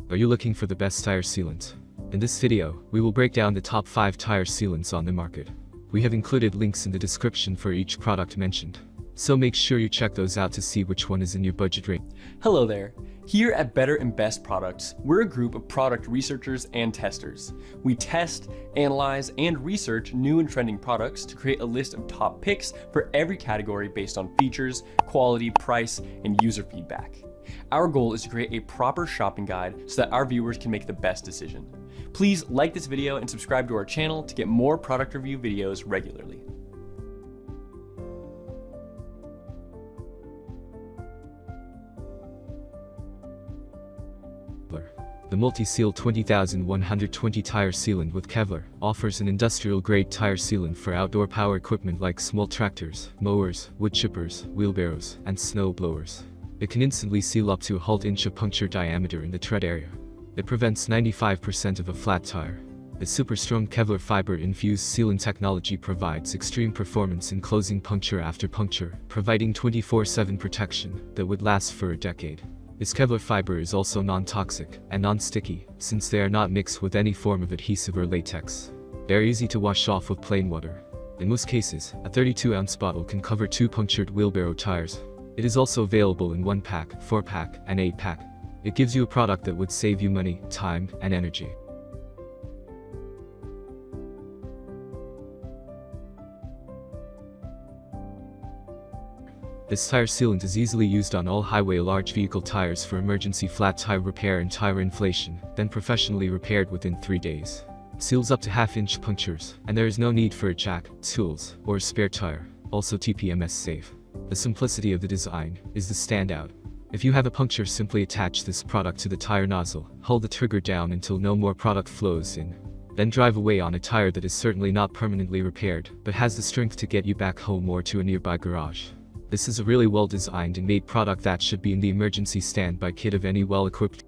Are you looking for the best tire sealant? In this video, we will break down the top 5 tire sealants on the market. We have included links in the description for each product mentioned, so make sure you check those out to see which one is in your budget range. Hello there. Here at Better and Best Products, we're a group of product researchers and testers. We test, analyze, and research new and trending products to create a list of top picks for every category based on features, quality, price, and user feedback. Our goal is to create a proper shopping guide so that our viewers can make the best decision. Please like this video and subscribe to our channel to get more product review videos regularly. The Multi-Seal 20120 tire sealant with Kevlar offers an industrial-grade tire sealant for outdoor power equipment like small tractors, mowers, wood chippers, wheelbarrows, and snow blowers. It can instantly seal up to a 1/2 inch of puncture diameter in the tread area. It prevents 95% of a flat tire. The super-strong Kevlar fiber-infused sealant technology provides extreme performance in closing puncture after puncture, providing 24/7 protection that would last for a decade. This Kevlar fiber is also non-toxic and non-sticky, since they are not mixed with any form of adhesive or latex. They are easy to wash off with plain water. In most cases, a 32-ounce bottle can cover 2 punctured wheelbarrow tires. It is also available in 1-pack, 4-pack, and 8-pack. It gives you a product that would save you money, time, and energy. This tire sealant is easily used on all highway large vehicle tires for emergency flat tire repair and tire inflation, then professionally repaired within 3 days. Seals up to 1/2 inch punctures, and there is no need for a jack, tools, or a spare tire, also TPMS safe. The simplicity of the design is the standout. If you have a puncture, simply attach this product to the tire nozzle, hold the trigger down until no more product flows in. Then drive away on a tire that is certainly not permanently repaired, but has the strength to get you back home or to a nearby garage. This is a really well-designed and made product that should be in the emergency standby kit of any well-equipped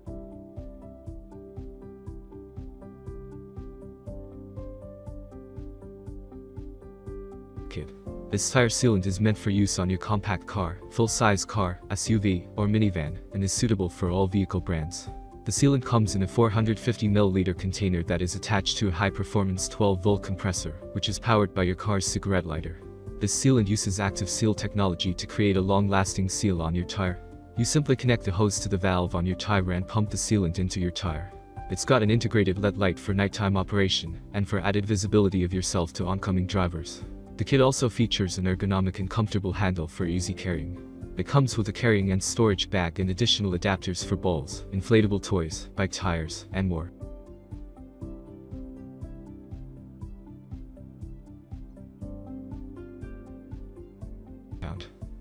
kit. This tire sealant is meant for use on your compact car, full-size car, SUV, or minivan, and is suitable for all vehicle brands. The sealant comes in a 450 ml container that is attached to a high-performance 12-volt compressor, which is powered by your car's cigarette lighter. This sealant uses active seal technology to create a long-lasting seal on your tire. You simply connect the hose to the valve on your tire and pump the sealant into your tire. It's got an integrated LED light for nighttime operation, and for added visibility of yourself to oncoming drivers. The kit also features an ergonomic and comfortable handle for easy carrying. It comes with a carrying and storage bag and additional adapters for balls, inflatable toys, bike tires, and more.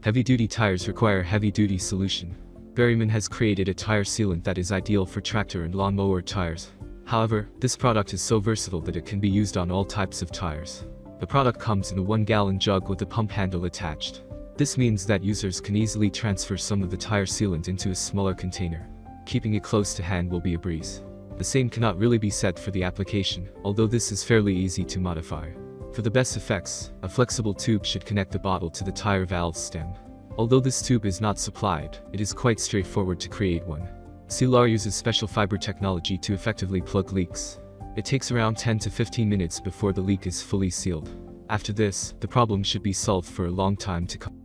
Heavy-duty tires require a heavy-duty solution. Berryman has created a tire sealant that is ideal for tractor and lawnmower tires. However, this product is so versatile that it can be used on all types of tires. The product comes in a 1-gallon jug with a pump handle attached. This means that users can easily transfer some of the tire sealant into a smaller container. Keeping it close to hand will be a breeze. The same cannot really be said for the application, although this is fairly easy to modify. For the best effects, a flexible tube should connect the bottle to the tire valve stem. Although this tube is not supplied, it is quite straightforward to create one. Sealant uses special fiber technology to effectively plug leaks. It takes around 10 to 15 minutes before the leak is fully sealed. After this, the problem should be solved for a long time to come.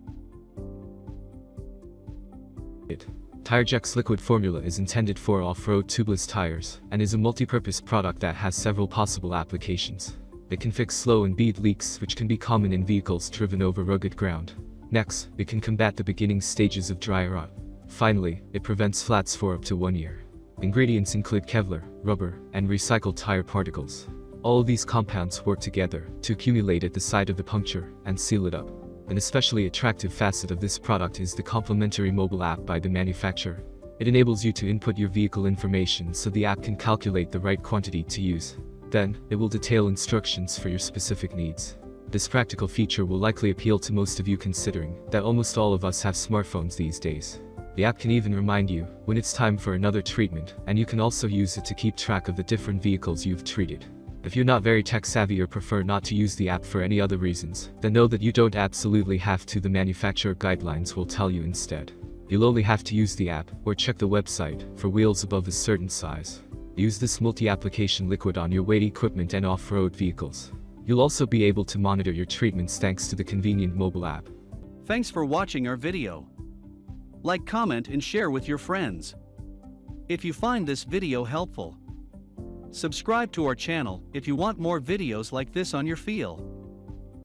Tireject's liquid formula is intended for off-road tubeless tires, and is a multi-purpose product that has several possible applications. It can fix slow and bead leaks, which can be common in vehicles driven over rugged ground. Next, it can combat the beginning stages of dry rot. Finally, it prevents flats for up to 1 year. Ingredients include Kevlar, rubber, and recycled tire particles. All of these compounds work together to accumulate at the side of the puncture and seal it up. An especially attractive facet of this product is the complimentary mobile app by the manufacturer. It enables you to input your vehicle information so the app can calculate the right quantity to use. Then, it will detail instructions for your specific needs. This practical feature will likely appeal to most of you, considering that almost all of us have smartphones these days. The app can even remind you when it's time for another treatment, and you can also use it to keep track of the different vehicles you've treated. If you're not very tech savvy or prefer not to use the app for any other reasons, then know that you don't absolutely have to. The manufacturer guidelines will tell you instead. You'll only have to use the app or check the website for wheels above a certain size. Use this multi-application liquid on your weight equipment and off-road vehicles. You'll also be able to monitor your treatments thanks to the convenient mobile app. Thanks for watching our video. Like, comment, and share with your friends. If you find this video helpful, subscribe to our channel if you want more videos like this on your field.